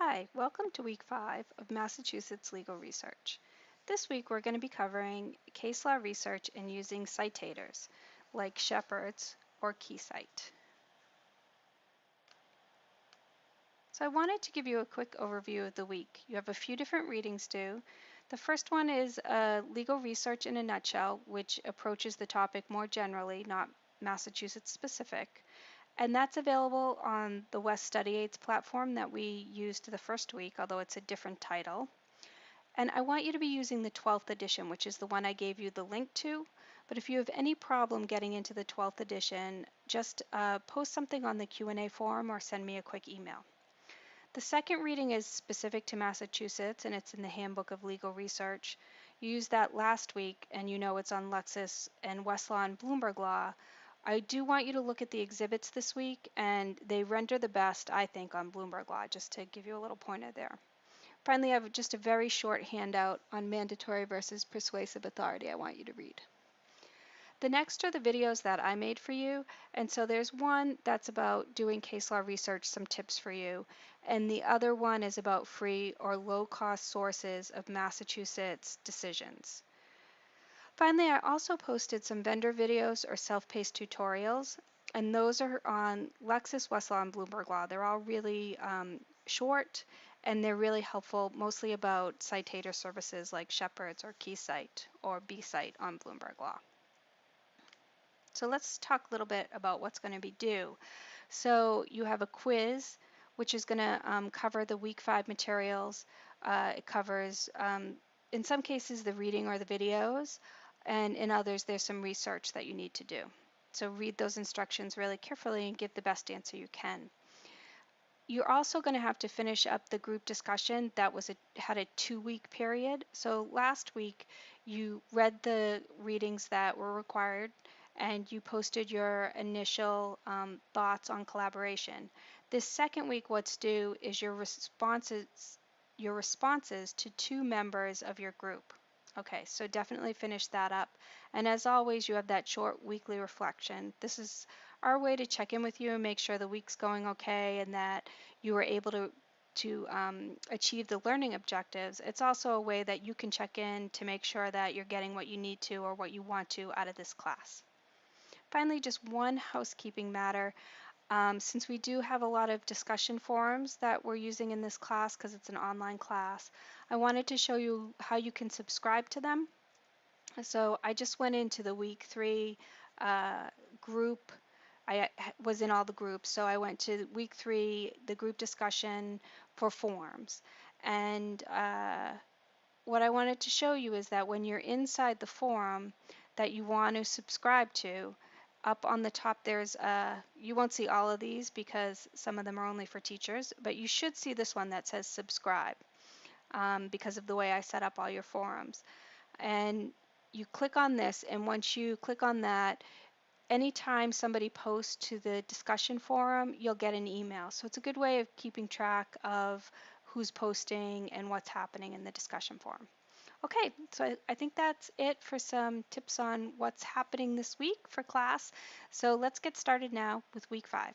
Hi, welcome to week 5 of Massachusetts Legal Research. This week we're going to be covering case law research and using citators like Shepard's or KeyCite. So I wanted to give you a quick overview of the week. You have a few different readings due. The first one is Legal Research in a Nutshell, which approaches the topic more generally, not Massachusetts specific. And that's available on the West Study Aids platform that we used the first week, although it's a different title. And I want you to be using the 12th edition, which is the one I gave you the link to. But if you have any problem getting into the 12th edition, just post something on the Q&A forum or send me a quick email. The second reading is specific to Massachusetts, and it's in the Handbook of Legal Research. You used that last week, and you know it's on Lexis and Westlaw and Bloomberg Law. I do want you to look at the exhibits this week, and they render the best, I think, on Bloomberg Law, just to give you a little pointer there. Finally, I have just a very short handout on mandatory versus persuasive authority I want you to read. The next are the videos that I made for you, and so there's one that's about doing case law research, some tips for you, and the other one is about free or low-cost sources of Massachusetts decisions. Finally, I also posted some vendor videos or self-paced tutorials, and those are on Lexis, Westlaw, and Bloomberg Law. They're all really short, and they're really helpful, mostly about citator services like Shepard's or KeyCite or BCite on Bloomberg Law. So let's talk a little bit about what's going to be due. So you have a quiz, which is going to cover the week 5 materials. It covers, in some cases, the reading or the videos, and in others, there's some research that you need to do. So read those instructions really carefully and give the best answer you can. You're also going to have to finish up the group discussion that had a 2-week period. So last week, you read the readings that were required, and you posted your initial thoughts on collaboration. This second week, what's due is your responses to 2 members of your group. Okay, so definitely finish that up. And as always, you have that short weekly reflection. This is our way to check in with you and make sure the week's going okay and that you were able to achieve the learning objectives. It's also a way that you can check in to make sure that you're getting what you need to or what you want to out of this class. Finally, just one housekeeping matter. Since we do have a lot of discussion forums that we're using in this class because it's an online class, I wanted to show you how you can subscribe to them. So I just went into the week 3 group. I was in all the groups, so I went to week 3, the group discussion for forums. And what I wanted to show you is that when you're inside the forum that you want to subscribe to, up on the top there's you won't see all of these because some of them are only for teachers, but you should see this one that says subscribe because of the way I set up all your forums. And you click on this, and once you click on that, anytime somebody posts to the discussion forum, you'll get an email. So it's a good way of keeping track of who's posting and what's happening in the discussion forum. Okay, so I think that's it for some tips on what's happening this week for class. So let's get started now with week 5.